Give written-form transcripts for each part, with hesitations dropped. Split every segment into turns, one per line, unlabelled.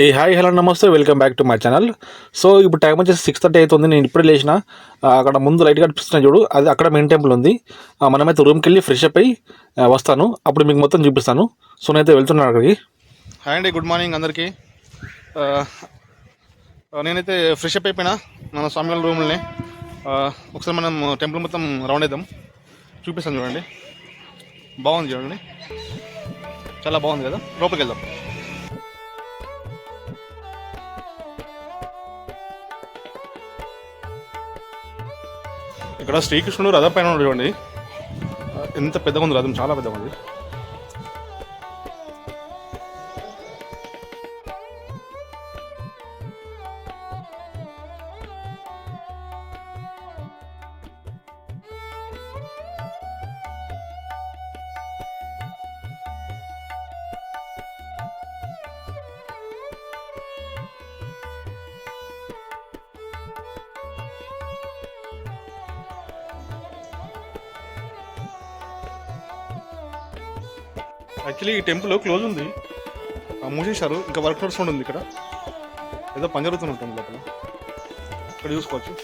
ఏ hi hello నమస్తే welcome back to my channel. So ఇప్పుడు time వచ్చేసి 6:30 అవుతుంది. నేను ఇప్పుడే లేచిన. అక్కడ ముందు లైట్ కనిపిస్తున్నాయి చూడు, అది అక్కడ మెయిన్ టెంపుల్ ఉంది. మనమైతే రూమ్కి వెళ్ళి ఫ్రెష్ అప్ అయ్యి వస్తాను. అప్పుడు మీకు మొత్తం చూపిస్తాను. సో నేనైతే వెళ్తున్నాను అక్కడికి.
హాయ్ అండి, గుడ్ మార్నింగ్ అందరికీ. నేనైతే ఫ్రెష్ అప్ అయిపోయినా మన స్వామి వాళ్ళ రూమ్ని. ఒకసారి మనం టెంపుల్ మొత్తం రౌండ్ వేద్దాం, చూపిస్తాను చూడండి. బాగుంది చూడండి, చాలా బాగుంది కదా. లోపలికి వెళ్దాం. ఇక్కడ శ్రీకృష్ణుడు రథం పైన ఉన్నాడు చూడండి. ఎంత పెద్దగా ఉంది రథం, చాలా పెద్దగా ఉంది. యాక్చువల్లీ ఈ టెంపుల్ క్లోజ్ ఉంది, మూసేశారు. ఇంకా వర్క్ నడుస్తుంది ఉంది. ఇక్కడ ఏదో పని జరుగుతున్నట్టుంది లోపల. ఇక్కడ చూసుకోవచ్చు.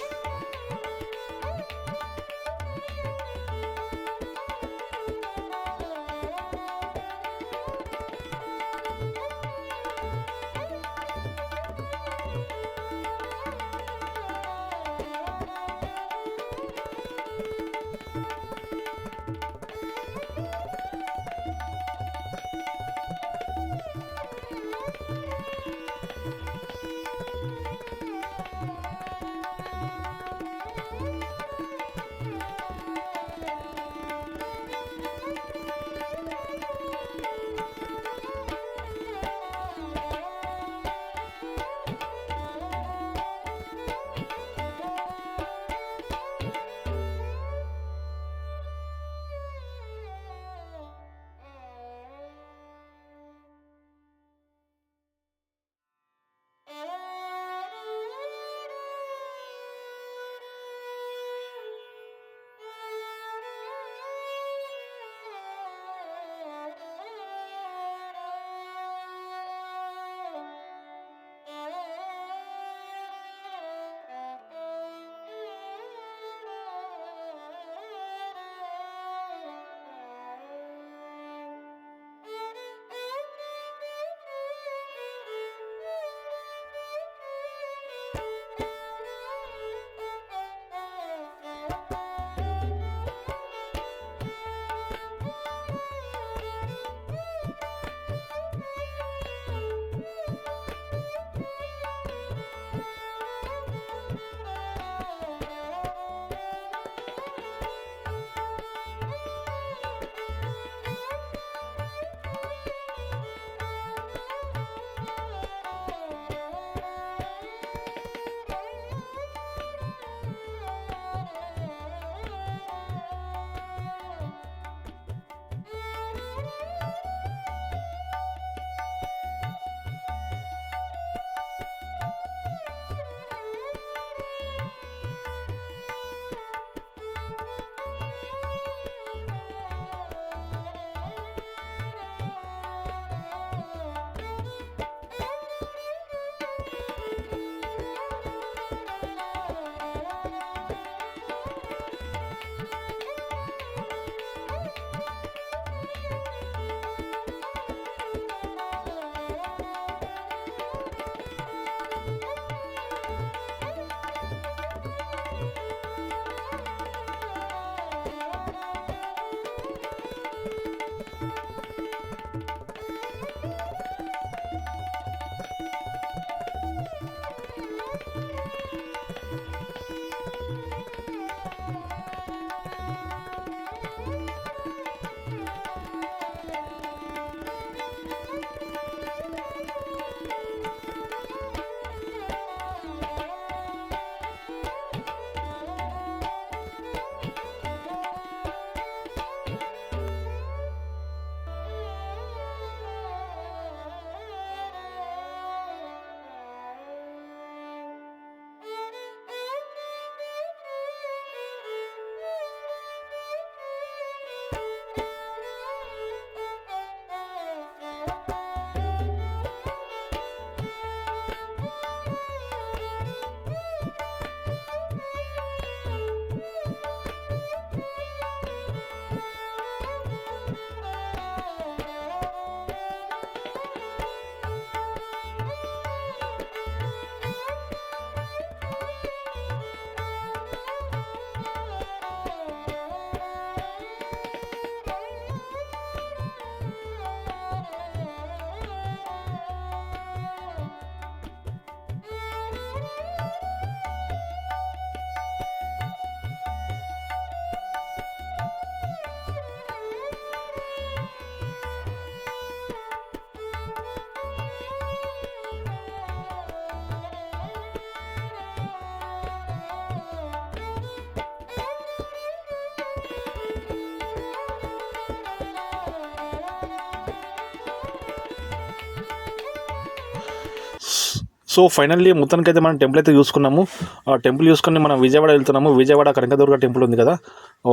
సో ఫైనల్లీ మొత్తానికైతే మనం టెంపుల్ అయితే చూసుకున్నాము. ఆ టెంపుల్ చూసుకొని మనం విజయవాడ వెళ్తున్నాము. విజయవాడ కనకదుర్గ టెంపుల్ ఉంది కదా,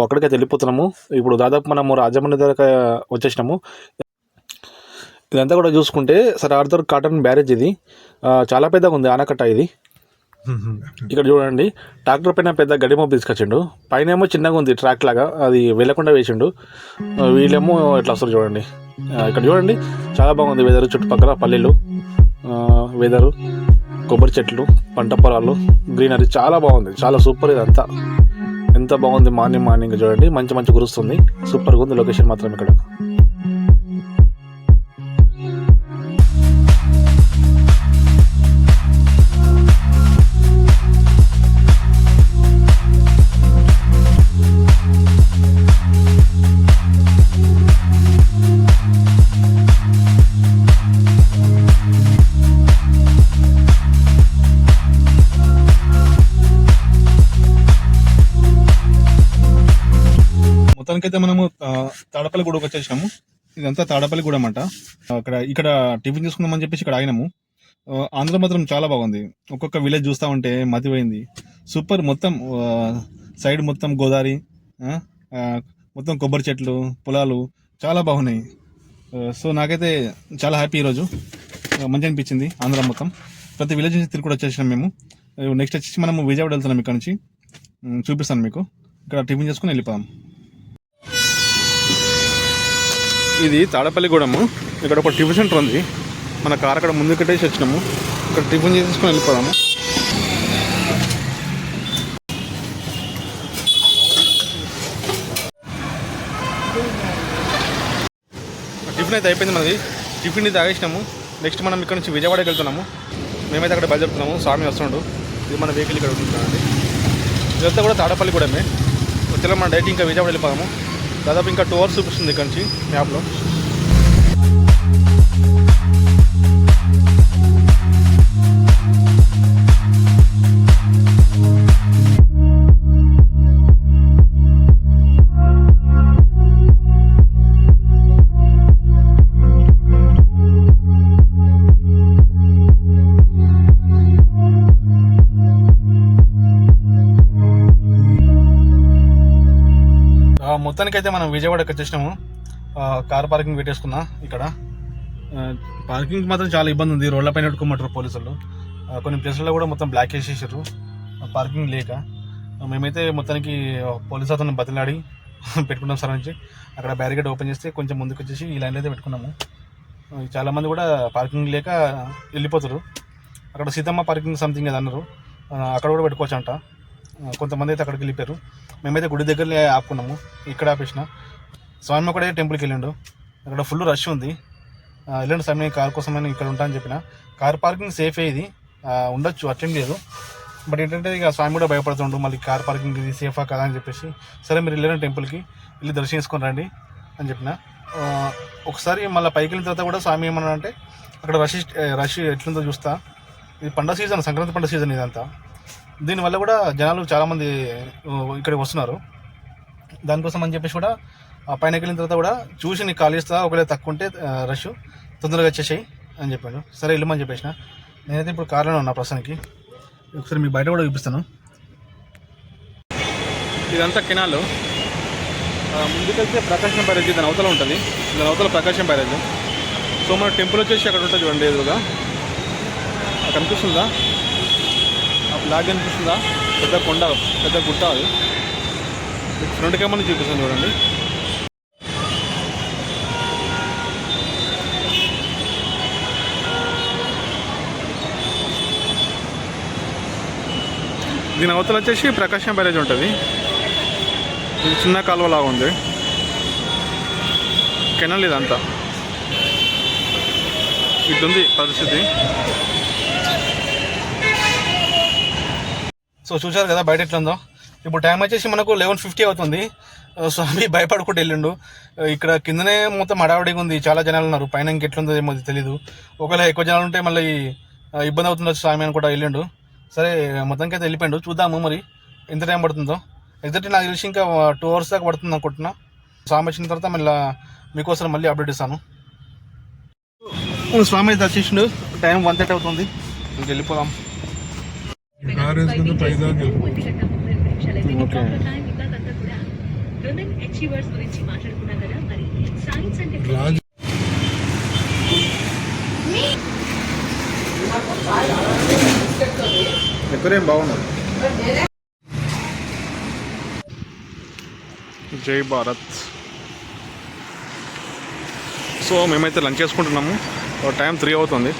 అక్కడికైతే వెళ్ళిపోతున్నాము. ఇప్పుడు దాదాపు మనము రాజమండ్రి దగ్గర వచ్చేసినాము. ఇదంతా కూడా చూసుకుంటే సర్ ఆర్థర్ కాటన్ బ్యారేజ్ ఇది. చాలా పెద్దగా ఉంది ఆనకట్ట ఇది. ఇక్కడ చూడండి, ట్రాక్టర్ పైన పెద్ద గడి మోపు తీసుకొచ్చిండు. పైన ఏమో చిన్నగా ఉంది ట్రాక్ లాగా, అది వెళ్ళకుండా వేసిండు. వీళ్ళేమో ఎట్లా వస్తారు చూడండి. ఇక్కడ చూడండి, చాలా బాగుంది వెదర్. చుట్టుపక్కల పల్లెలు, వెదరు, కొబ్బరి చెట్లు, పంట పొలాలు, గ్రీనరీ చాలా బాగుంది. చాలా సూపర్. ఇదంతా ఎంత బాగుంది. మార్నింగ్ చూడండి, మంచి కురుస్తుంది. సూపర్గా ఉంది లొకేషన్ మాత్రం ఇక్కడ.
మొత్తానికైతే మనము తాడపల్లి గూడకు వచ్చేసినాము. ఇదంతా తాడపల్లి గూడెం అంట. ఇక్కడ టిఫిన్ తీసుకుందామని చెప్పేసి ఇక్కడ ఆగినాము. ఆంధ్ర మాత్రం చాలా బాగుంది. ఒక్కొక్క విలేజ్ చూస్తూ ఉంటే మతిపోయింది. సూపర్. మొత్తం సైడ్ మొత్తం గోదావరి, మొత్తం కొబ్బరి చెట్లు, పొలాలు చాలా బాగున్నాయి. సో నాకైతే చాలా హ్యాపీ. ఈరోజు మంచి అనిపించింది. ఆంధ్ర మొత్తం ప్రతి విలేజ్ నుంచి తిరిగి కూడా వచ్చేసినాం మేము. నెక్స్ట్ వచ్చేసి మనము విజయవాడ వెళ్తున్నాం. ఇక్కడ నుంచి చూపిస్తాను మీకు. ఇక్కడ టిఫిన్ చేసుకుని వెళ్ళిపోదాం. ఇది తాడపల్లిగూడెము. ఇక్కడ ఒక టిఫిన్ సెంటర్ ఉంది. మన కార్ అక్కడ ముందు కట్టేసి వచ్చినాము. ఇక్కడ టిఫిన్ చేసుకొని వెళ్ళిపోదాము. టిఫిన్ అయితే అయిపోయింది మనది. టిఫిన్ తాగేసినాము. నెక్స్ట్ మనం ఇక్కడ నుంచి విజయవాడకి వెళ్తున్నాము. మేమైతే అక్కడ బయలుదేరుతున్నాము. స్వామి వస్తున్నాడు. ఇది మన వెహికల్ ఇక్కడ ఉంటుందండి. ఇదంతా కూడా తాడపల్లిగూడెమే. వచ్చేలా మన డైరెక్ట్ ఇంకా విజయవాడ వెళ్ళిపోదాము. దాదాపు ఇంకా 2 hours చూపిస్తుంది ఇక్కడ నుంచి మ్యాప్లో. మొత్తానికైతే మనం విజయవాడకి వచ్చేసినాము. కార్ పార్కింగ్ పెట్టేసుకున్నా. ఇక్కడ పార్కింగ్ మాత్రం చాలా ఇబ్బంది ఉంది. రోడ్ల పైన పెట్టుకోమంటారు పోలీసులు. కొన్ని ప్లేసుల్లో కూడా మొత్తం బ్లాక్ చేసేసారు పార్కింగ్ లేక. మేమైతే మొత్తానికి పోలీసు అతను బతిలాడి పెట్టుకున్నాం సార్ నుంచి. అక్కడ బ్యారికేడ్ ఓపెన్ చేస్తే కొంచెం ముందుకు వచ్చేసి ఈ లైన్లో అయితే పెట్టుకున్నాము. చాలామంది కూడా పార్కింగ్ లేక వెళ్ళిపోతారు. అక్కడ సీతమ్మ పార్కింగ్ సంథింగ్ అది అన్నారు. అక్కడ కూడా పెట్టుకోవచ్చు అంట. కొంతమంది అయితే అక్కడికి వెళ్ళిపోయారు. మేమైతే గుడి దగ్గరనే ఆపుకున్నాము. ఇక్కడ ఆపేసిన. స్వామి కూడా టెంపుల్కి వెళ్ళిండు. అక్కడ ఫుల్ రష్ ఉంది. వెళ్ళండి స్వామి, కార్ కోసమైనా ఇక్కడ ఉంటా అని చెప్పిన. కార్ పార్కింగ్ సేఫే, ఇది ఉండొచ్చు, అటెండ్ లేదు. బట్ ఏంటంటే ఇక స్వామి కూడా భయపడుతుండు, మళ్ళీ కార్ పార్కింగ్ ఇది సేఫా కదా అని చెప్పేసి. సరే మీరు వెళ్ళిన టెంపుల్కి వెళ్ళి దర్శనం చేసుకొని రండి అని చెప్పిన. ఒకసారి మళ్ళీ పైకి వెళ్ళిన తర్వాత కూడా స్వామి ఏమన్నా అంటే అక్కడ రష్ ఎట్లుందో చూస్తా. ఇది పండుగ సీజన్, సంక్రాంతి పండుగ సీజన్ ఇదంతా. దీనివల్ల కూడా జనాలు చాలామంది ఇక్కడికి వస్తున్నారు. దానికోసం అని చెప్పేసి కూడా పైనకి వెళ్ళిన తర్వాత కూడా చూసి నీకు కాల్ చేస్తా, ఒకవేళ తక్కువ ఉంటే రష్ తొందరగా వచ్చేసాయి అని చెప్పాడు. సరే వెళ్ళమని చెప్పేసిన. నేనైతే ఇప్పుడు కార్లోనే ఉన్నా ప్రస్తుతానికి. ఒకసారి మీకు బయట కూడా చూపిస్తాను. ఇదంతా కెనాల్. ముందుకెళ్తే ప్రకాశం బ్యారేజ్ దాని అవతల ఉంటుంది. దాని అవతల ప్రకాశం బ్యారేజ్. సో మన టెంపుల్ వచ్చేసి అక్కడ ఉంటుంది చూడండి, ఎదురుగా కనిపిస్తుందా? ఆ బ్లాక్ కనిపిస్తుందా? పెద్ద కొండ, పెద్ద గుట్ట. అది ఫ్రంట్ కెమెరా చూపిస్తాను చూడండి. దీని అవతల వచ్చేసి ప్రకాశం బ్యారేజ్ ఉంటుంది. ఇది చిన్న కాలువలాగా ఉంది. కెనాల్ ఇదంతా. ఇటుంది పరిస్థితి. సో చూసారు కదా బయట ఎట్లా ఉందో. ఇప్పుడు టైం వచ్చేసి మనకు 11:50 అవుతుంది. స్వామి భయపడుకుంటూ వెళ్ళిండు. ఇక్కడ కిందనే మొత్తం హడావిడిగా ఉంది, చాలా జనాలు ఉన్నారు. పైన ఇంకెట్లుందో ఏమో తెలీదు. ఒకవేళ ఎక్కువ జనాలు ఉంటే మళ్ళీ ఇబ్బంది అవుతుందో స్వామి అని కూడా వెళ్ళిండు. సరే మొత్తానికి అయితే వెళ్ళిపోయాడు. చూద్దాము మరి ఎంత టైం పడుతుందో. ఎగ్జాక్ట్లీ నాకు తెలిసి ఇంకా 2 hours దాకా పడుతుంది అనుకుంటున్నా. స్వామి వచ్చిన తర్వాత మళ్ళీ మీకోసం మళ్ళీ అప్డేట్ ఇస్తాను. స్వామి అయితే వచ్చేసిండు. టైం 1:30 అవుతుంది. ఇంక వెళ్ళిపోదాం.
కార్ వేసుకుంటే పైదాకా
ఓకే.
రాజు
ఎక్కడేం బాగున్నారు. జై భారత్. సో మేమైతే లంచ్ చేసుకుంటున్నాము. టైం 3 అవుతుంది.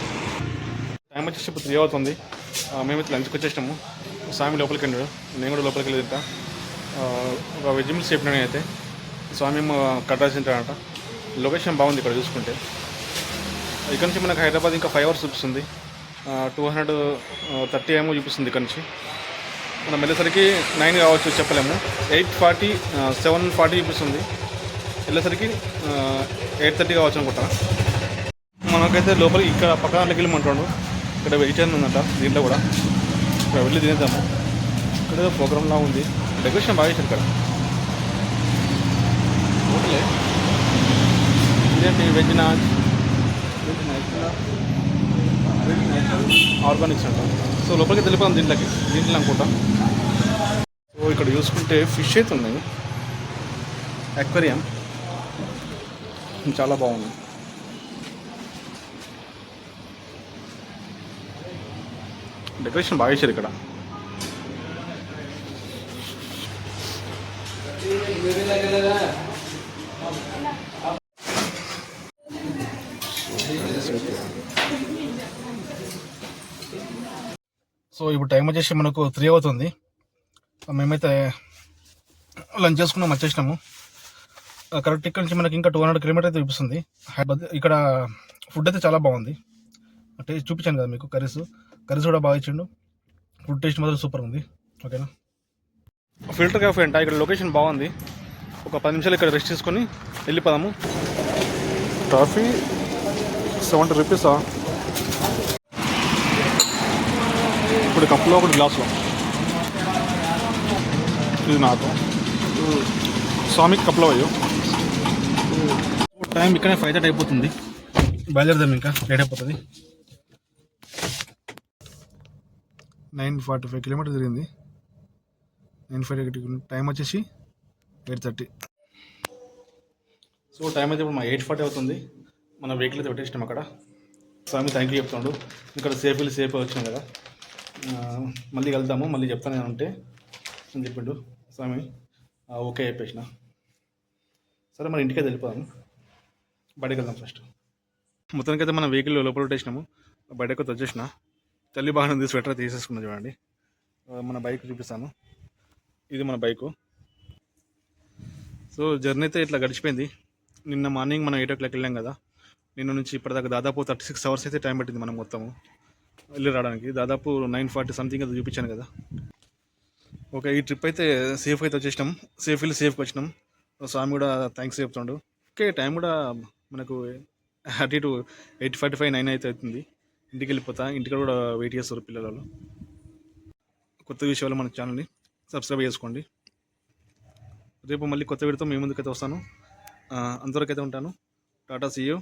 టైం వచ్చేసి ఇప్పుడు 3 అవుతుంది. మేమైతే లంచ్కి వచ్చేసినాము. స్వామి లోపలికి వెళ్ళాడు, నేను కూడా లోపలికి వెళ్ళి తింటా. ఒక వెజిటబుల్స్ చెప్పినాను అయితే. స్వామి కట్రా తింటాడంట. లొకేషన్ బాగుంది ఇక్కడ చూసుకుంటే. ఇక్కడ నుంచి మనకు హైదరాబాద్ ఇంకా 5 hours చూపిస్తుంది. 230 ఏమో చూపిస్తుంది ఇక్కడ నుంచి. మనం వెళ్ళేసరికి 9 కావచ్చు, చెప్పలేము. 8:40 7:40 చూపిస్తుంది. వెళ్ళేసరికి 8:30 కావచ్చు అనుకుంటా. మనకైతే లోపలికి ఇక్కడ పక్కన వెళ్ళమంటాడు. ఇక్కడ వెజిటేరియన్ ఉందంట దీంట్లో కూడా. ఇక్కడ వెళ్ళి తినేద్దాము. ఇక్కడ ఏదో ప్రోగ్రామ్లా ఉంది. డెకరేషన్ బాగా చేశారు ఇక్కడ. ఓకే, ఇదేంటి వెజ్ నాచ్ ఆర్గానిక్స్ అంట. సో లోపలికి వెళ్ళిపోతాం దీంట్లో అనుకుంటా. సో ఇక్కడ చూసుకుంటే ఫిష్ అయితే ఉన్నాయి. అక్వేరియం చాలా బాగుంది. డెకరేషన్ బాగా చేశారు ఇక్కడ. సో ఇప్పుడు టైం వచ్చేసి మనకు 3 అవుతుంది. మేమైతే లంచ్ చేసుకున్నాం, వచ్చేసినాము. కరెక్ట్ ఇక్కడ నుంచి మనకి ఇంకా 200 కిలోమీటర్ అయితే చూపిస్తుంది హైదరాబాద్. ఇక్కడ ఫుడ్ అయితే చాలా బాగుంది. అంటే చూపించాను కదా మీకు. కర్రీస్ కూడా బాగా ఇచ్చిండు. ఫుడ్ టేస్ట్ మాత్రం సూపర్ ఉంది. ఓకేనా. ఫిల్టర్ కాఫీ అంట. ఇక్కడ లొకేషన్ బాగుంది. ఒక 10 నిమిషాలు ఇక్కడ రెస్ట్ తీసుకొని వెళ్ళిపోదాము. కాఫీ 70 రూపీసా? ఇప్పుడు కప్పులో ఒకటి గ్లాసులో. ఇది నాకు, స్వామికి కప్పులో అయ్యో. టైం ఇక్కడే 5:30 అయిపోతుంది. బయలుదేరదాం, ఇంకా లేట్ అయిపోతుంది. 9:45 కిలోమీటర్ తిరిగింది. 9:45 టైం వచ్చేసి 8:30. సో టైం అయితే ఇప్పుడు మా 8:40 అవుతుంది. మన వెహికల్ అయితే పెట్టేసినాం అక్కడ. స్వామి థ్యాంక్ యూ చెప్తాడు. ఇక్కడ సేఫ్ వచ్చినాం కదా, మళ్ళీ వెళ్తాము, మళ్ళీ చెప్తాను నేను ఉంటే అని చెప్పిండు స్వామి. ఓకే చెప్పేసిన. సరే మన ఇంటికి వెళ్ళిపోదాము. బయటకు వెళ్దాం ఫస్ట్. మొత్తానికి అయితే మన వెహికల్ లోపల పెట్టేసినాము. బయటకు వచ్చేసిన. చలి బాగానే ఉంది. స్వెటర్ తీసేసుకున్నాం చూడండి. మన బైక్ చూపిస్తాను. ఇది మన బైకు. సో జర్నీ అయితే ఇట్లా గడిచిపోయింది. నిన్న మార్నింగ్ మనం 8 o'clock వెళ్ళాం కదా. నిన్న నుంచి ఇప్పటిదాకా దాదాపు 36 hours అయితే టైం పట్టింది మనం మొత్తము వెళ్ళి రావడానికి. దాదాపు 9:40 సంథింగ్ అది చూపించాను కదా. ఓకే, ఈ ట్రిప్ అయితే సేఫ్ అయితే వచ్చేసినాం. సేఫ్గా వచ్చినాం. స్వామి కూడా థ్యాంక్స్ చెప్తాడు. ఓకే, టైం కూడా మనకు అటు ఇటు 8:45 9 అయితే అవుతుంది. ఇంటికి వెళ్ళిపోతా. ఇంటికి కూడా వెయిట్ చేస్తారు పిల్లలు. కొత్త విషయాలు మన ఛానల్ని సబ్స్క్రైబ్ చేసుకోండి. రేపు మళ్ళీ కొత్త వీడియోతో మీ ముందుకైతే వస్తాను. అంతవరకు అయితే ఉంటాను. Tata, see you,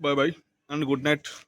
bye and good night.